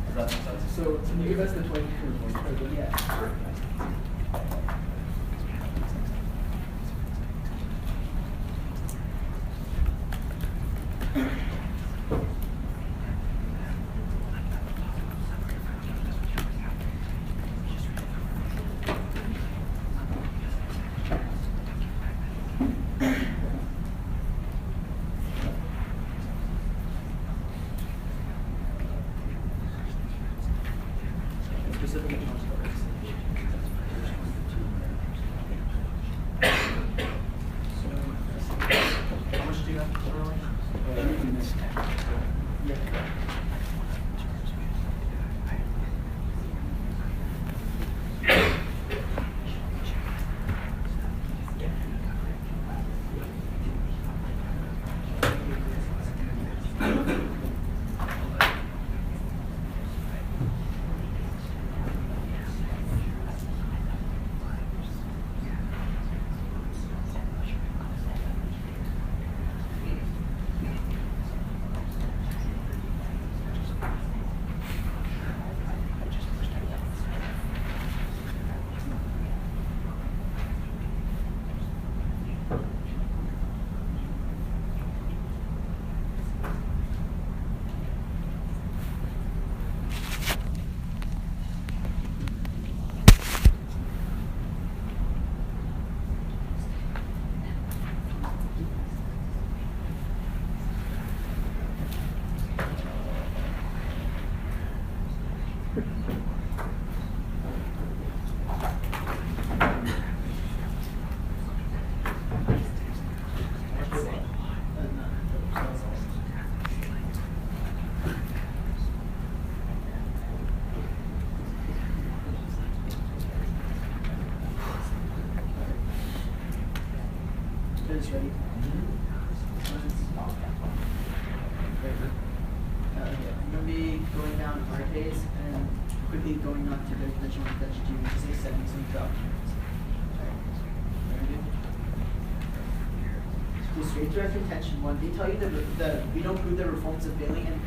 Speaker 6: Does that make sense?
Speaker 5: So can you give us the 2015 reforms? Yeah.
Speaker 6: Sure. Specific accounts for race. How much do you have for early?
Speaker 5: Ready? Okay. I'm going to be going down our case and quickly going on to the convention that you do, which is setting some documents. The straight direct retention one, they tell you that we don't prove that reforms are failing, and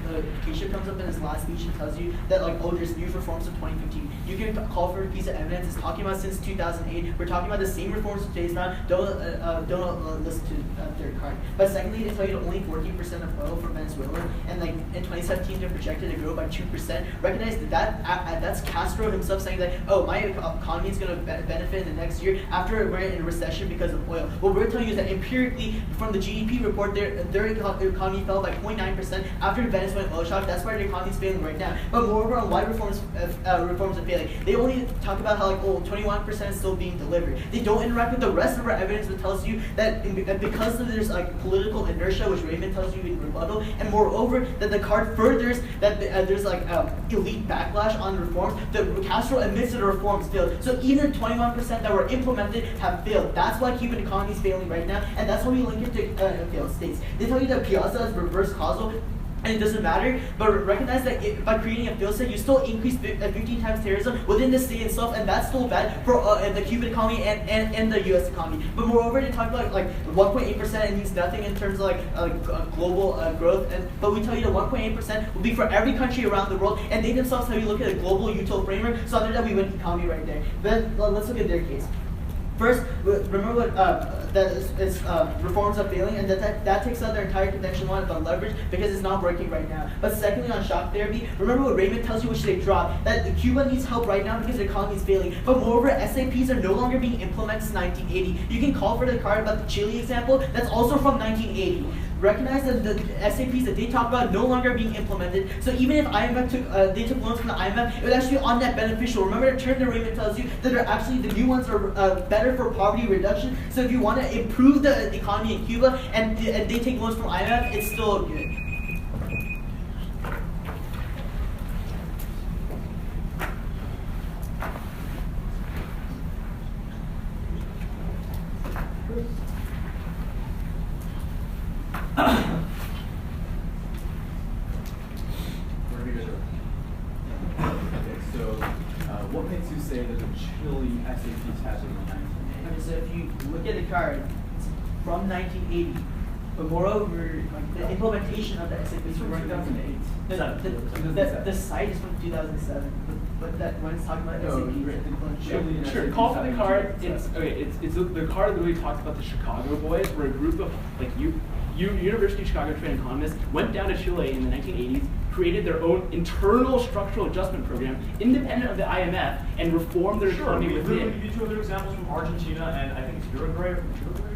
Speaker 5: Keisha comes up in his last speech and tells you that like, oh, there's new reforms of 2015. You can call for a piece of evidence. It's talking about since 2008. We're talking about the same reforms of today's now. Don't listen to third card. But secondly, they tell you that only 14% of oil from Venezuela, and like in 2017 they're projected to grow by 2%. Recognize that that's Castro himself saying that, oh, my economy is going to benefit in the next year after we're in a recession because of oil. What we're telling you is that empirically, from the GDP report, their economy fell by 0.9% after the Venezuelan oil shock. That's why their economy is failing right now. But moreover, on why reforms are failing, they only talk about how like, oh, 21% is still being delivered. They don't interact with the rest of our evidence, which tells you that because of there's like political inertia, which Raymond tells you in rebuttal, and moreover that the card furthers that there's like elite backlash on reforms. The Castro admits that the reforms failed. So even 21% that were implemented have failed. That's why Cuban economy is failing right now, and that's why we link it to failed states. They tell you that Piazza is reverse causal, and it doesn't matter, but recognize that by creating a field set, you still increase 15 times terrorism within the state itself, and that's still bad for the Cuban economy and the U.S. economy. But moreover, they talk about like 1.8%, it means nothing in terms of like global growth, but we tell you that 1.8% will be for every country around the world, and they themselves tell you look at a global util framework, so under that we win economy right there. Then let's look at their case. First, remember what that is reforms are failing, and that takes out their entire convention one about leverage because it's not working right now. But secondly, on shock therapy, remember what Raymond tells you, which they drop, that Cuba needs help right now because their economy is failing. But moreover, SAPs are no longer being implemented since 1980. You can call for the card about the Chile example, that's also from 1980. recognize that the SAPs that they talk about no longer being implemented. So even if IMF they took loans from the IMF, it would actually be on net beneficial. Remember, the term arrangement tells you that they're actually the new ones are better for poverty reduction. So if you want to improve the economy in Cuba and they take loans from IMF, it's still good.
Speaker 8: What makes you say that the Chile SATs happened in 1980?
Speaker 5: Okay, so if you look at the card, it's from 1980, but moreover, like the implementation of the SAPs
Speaker 8: from
Speaker 5: 2008. The site is from 2007, but that when it's talking about SAP,
Speaker 4: Sure. Call for the card. It's okay. It's the card literally talks about the Chicago boys, where a group of like University of Chicago trained economists went down to Chile in the 1980s, created their own internal structural adjustment program, independent of the IMF, and reformed their economy within.
Speaker 2: Give you two other examples from Argentina and I think it's Uruguay or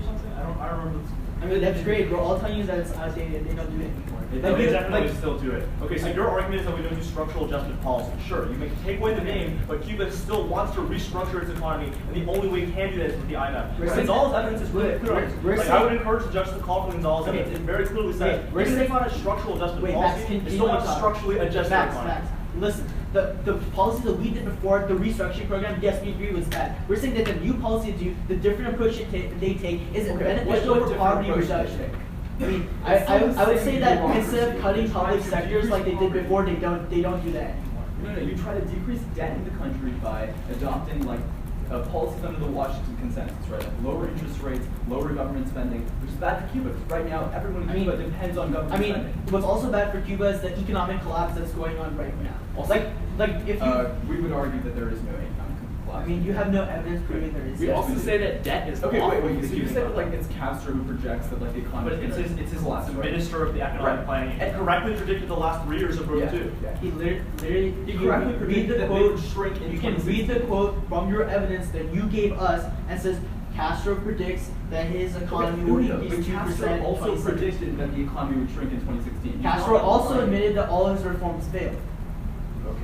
Speaker 2: something. I don't remember.
Speaker 5: I mean, that's great. We're all telling you that it's outdated. They don't do it anymore.
Speaker 2: They definitely still do it. Okay, so your argument is that we don't do structural adjustment policy. Sure, you may take away the name, but Cuba still wants to restructure its economy, and the only way you can do that is with the IMF. Gonzalez evidence is really clear on this. I would encourage the judges to call for Gonzalez evidence. It very clearly says, even if it's not a structural adjustment policy, it still wants to structurally adjust the economy.
Speaker 5: Listen, the policy that we did before, the restructuring program, yes, we agree was bad. We're saying that the new policy the different approach they take is beneficial for poverty reduction. I mean, I would say that instead of cutting public sectors like they did before, they don't do that anymore.
Speaker 6: No, you try to decrease debt in the country by adopting like policies under the Washington Consensus, right? Like lower interest rates, lower government spending, which is bad for Cuba. Because right now, everyone in Cuba depends on government spending.
Speaker 5: What's also bad for Cuba is the economic collapse that's going on right now.
Speaker 6: Also,
Speaker 5: like if you,
Speaker 6: we would argue that there is no economic collapse.
Speaker 5: I mean, you have no evidence proving there is.
Speaker 4: We also say that debt is
Speaker 6: okay.
Speaker 4: awful.
Speaker 6: Wait. So you said that like it's Castro who projects that like the economy.
Speaker 2: But it's his
Speaker 6: collapse, right?
Speaker 2: minister of the economic planning, and correctly predicted the last 3 years of growth too.
Speaker 6: Yeah.
Speaker 5: He literally
Speaker 6: correctly predicted that they would shrink in
Speaker 5: You can
Speaker 6: 2016.
Speaker 5: read the quote from your evidence that you gave us and says Castro predicts that his economy will increase 2%.
Speaker 6: Castro also predicted that the economy would shrink in 2016.
Speaker 5: Castro also admitted that all his reforms failed.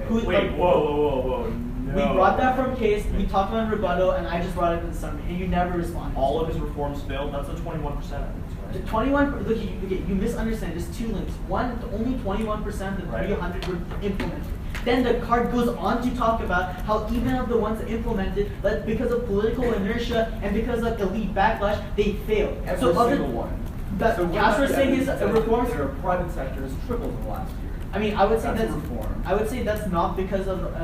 Speaker 6: Okay.
Speaker 2: Wait, whoa. No.
Speaker 5: We brought that from case, we talked about rebuttal, and I just brought it up in the summary, and you never responded.
Speaker 2: All of his reforms failed. That's a 21% evidence,
Speaker 5: The
Speaker 2: right?
Speaker 5: 21, look, you misunderstand. There's two links. One, only 21% of the 300 were implemented. Then the card goes on to talk about how even of the ones that implemented, that because of political inertia and because of elite backlash, they failed.
Speaker 6: Every single one.
Speaker 5: But
Speaker 6: So
Speaker 5: Castro's saying his reforms.
Speaker 6: Their private sector has tripled in the last year.
Speaker 5: I mean, I would say
Speaker 6: That's
Speaker 5: that's.
Speaker 6: a reform.
Speaker 5: I would say that's not because of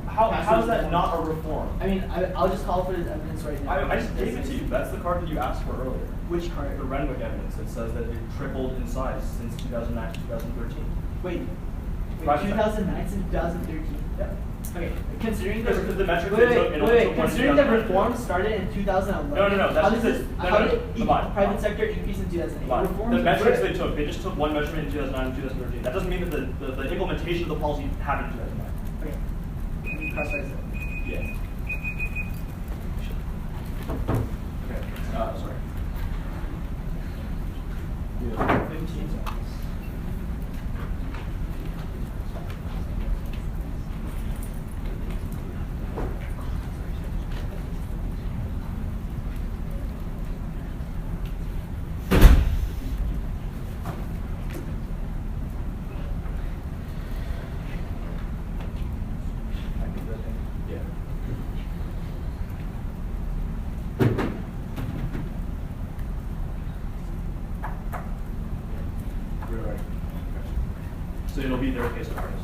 Speaker 2: How
Speaker 5: Castro's
Speaker 2: is that
Speaker 5: reforms.
Speaker 2: not a reform?
Speaker 5: I mean, I'll just call for his evidence right now.
Speaker 2: I just gave it to you. That's the card that you asked for earlier.
Speaker 5: Which card?
Speaker 2: The Renwick evidence that says that it tripled in size since 2009 to 2013.
Speaker 5: Wait,
Speaker 2: Private
Speaker 5: 2009 to 2013.
Speaker 2: Yeah.
Speaker 5: Okay, considering the
Speaker 2: Because the metrics they took, it only took one
Speaker 5: considering the
Speaker 2: 2009.
Speaker 5: reform started in 2011.
Speaker 2: No, that's
Speaker 5: how
Speaker 2: just
Speaker 5: does
Speaker 2: it.
Speaker 5: this,
Speaker 2: No,
Speaker 5: how
Speaker 2: no,
Speaker 5: did
Speaker 2: come on.
Speaker 5: private sector increase in 2008?
Speaker 2: Fine.
Speaker 5: Reforms
Speaker 2: The metrics
Speaker 5: were-
Speaker 2: they took, they just took one measurement in 2009 and 2013. That doesn't mean that the implementation of the policy happened in 2009.
Speaker 5: Okay. Let me cross-reference it.
Speaker 2: Yeah. Okay. Sorry. 15 seconds.
Speaker 6: Yeah.
Speaker 2: You're right. So it'll be their case of artists.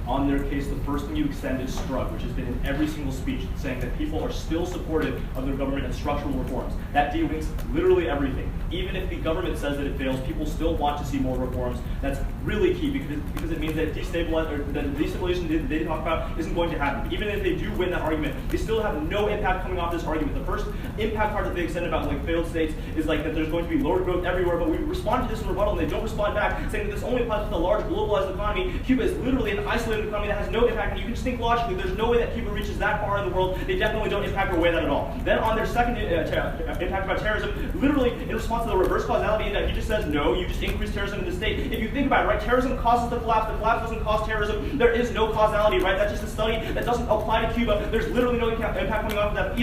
Speaker 2: On their case, the first thing you extend is Strug, which has been in every single speech, saying that people are still supportive of their government and structural reforms. That delinks literally everything. Even if the government says that it fails, people still want to see more reforms. That's really key because it means that the destabilization that they talk about isn't going to happen. Even if they do win that argument, they still have no impact coming off this argument. The first impact part that they extend about like failed states is like that there's going to be lower growth everywhere, but we respond to this in rebuttal and they don't respond back, saying that this only applies to the large globalized economy. Cuba is literally an isolated economy that has no impact, and you can just think logically, there's no way that Cuba reaches that far in the world. They definitely don't impact or weigh that at all. Then on their second impact about terrorism, literally in response to the reverse causality that he just says, no, you just increase terrorism in the state. If you think about it, right, terrorism causes the collapse doesn't cause terrorism, there is no causality, right? That's just a study that doesn't apply to Cuba. There's literally no impact coming off of that.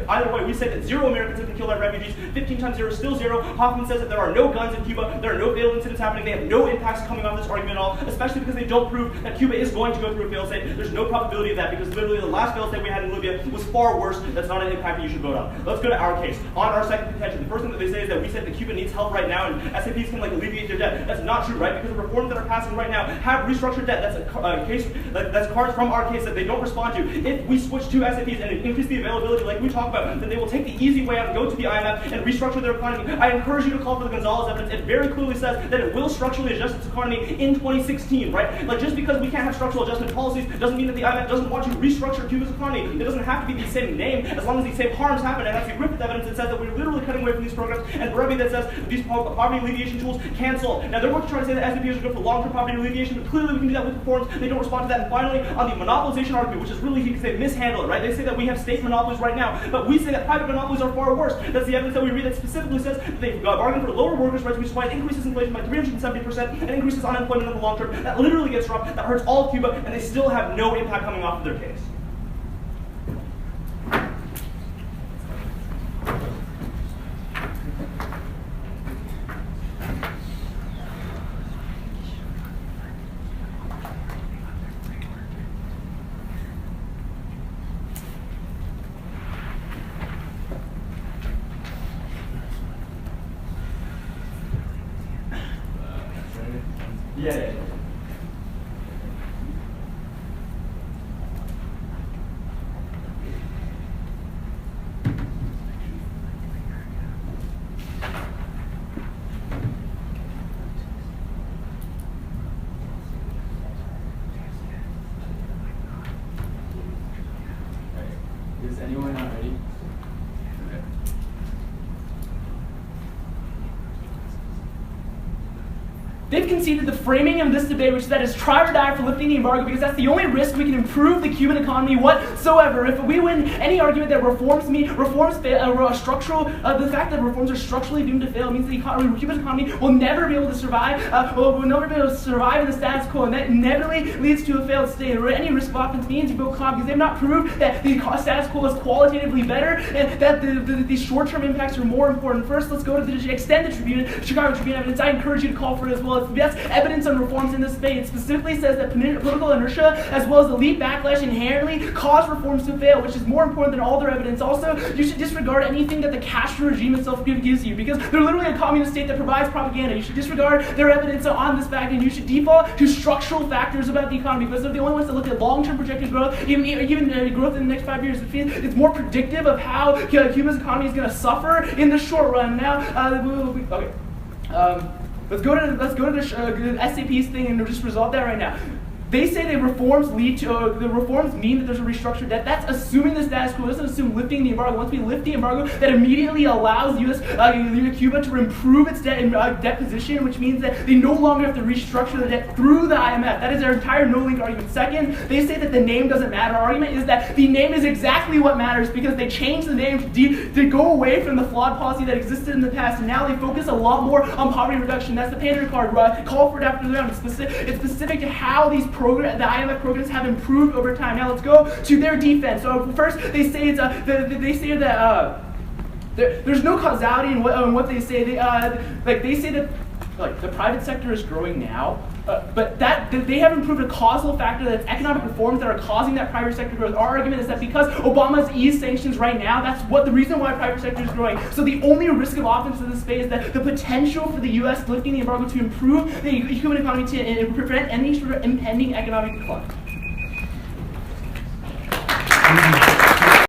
Speaker 2: Either way, we say that 0 Americans have been killed by refugees, 15 times 0 is still 0. Hoffman says that there are no guns in Cuba, there are no failed incidents happening, they have no impacts coming off this argument at all, especially because they don't prove that Cuba is going to go through a failed state. There's no probability of that because literally the last failed state we had in Libya was far worse. That's not an impact that you should vote on. Let's go to our case. On our second contention, the first thing that they say is that we said that Cuba needs help right now and SAPs can like alleviate their debt. That's not true, right? Because the reforms that are passing right now have restructured debt. That's a case that's cards from our case that they don't respond to. If we switch to SAPs and increase the availability like we talk about, then they will take the easy way out and go to the IMF and restructure their economy. I encourage you to call for the Gonzalez evidence. It very clearly says that it will structurally adjust its economy in 2016, right? Like just because we can't have structural adjustment policies doesn't mean that the IMF doesn't want to restructure Cuba's economy. It doesn't have to be the same name as long as these same harms happen. And that's the Griffith evidence that says that we're literally cutting away from these programs, and Barabi that says that these poverty alleviation tools cancel. Now they're trying to say that SAPs are good for long-term poverty alleviation, but clearly we can do that with reforms. They don't respond to that. And finally, on the monopolization argument, which is really key because they mishandle it, right? They say that we have state monopolies right now, but we say that private monopolies are far worse. That's the evidence that we read that specifically says that they've bargained for lower workers' rights, which is why it increases inflation by 370% and increases unemployment in the long term. That literally gets rough. That hurts all of Cuba, and they still have no impact coming off of their case. Yeah.
Speaker 4: Is anyone not ready?
Speaker 7: They've conceded the framing of this debate, which is that it's try or die for lifting the embargo, because that's the only risk we can improve the Cuban economy whatsoever. If we win any argument that the fact that reforms are structurally doomed to fail means the Cuban economy will never be able to survive. Will never be able to survive in the status quo, and that inevitably leads to a failed state. Or any risk of offense means you vote con because they have not proved that the status quo is qualitatively better and that the short-term impacts are more important. First, let's go to the extended Chicago Tribune evidence. I encourage you to call for it as well. That's evidence on reforms in this debate. It specifically says that political inertia as well as elite backlash inherently cause reforms to fail, which is more important than all their evidence. Also, you should disregard anything that the Castro regime itself gives you, because they're literally a communist state that provides propaganda. You should disregard their evidence on this fact, and you should default to structural factors about the economy, because they're the only ones that look at long-term projected growth, even growth in the next 5 years. It's more predictive of how Cuba's economy is going to suffer in the short run. Now, okay. Let's go to the SAP's thing and just resolve that right now. They say that reforms mean that there's a restructured debt. That's assuming the status quo. It doesn't assume lifting the embargo. Once we lift the embargo, that immediately allows Cuba to improve its debt position, which means that they no longer have to restructure the debt through the IMF. That is their entire no-link argument. Second, they say that the name doesn't matter. Our argument is that the name is exactly what matters, because they changed the name to go away from the flawed policy that existed in the past, and now they focus a lot more on poverty reduction. That's the Pander card. Call for it after the round. It's specific to how these the IMF programs have improved over time. Now let's go to their defense. So first, they say that there's no causality in what they say. They say that the private sector is growing now, but that they haven't proved a causal factor that it's economic reforms that are causing that private sector growth. Our argument is that because Obama's eased sanctions right now, that's the reason why private sector is growing. So the only risk of offense in this space is that the potential for the U.S. lifting the embargo to improve the Cuban economy to prevent any sort of impending economic decline.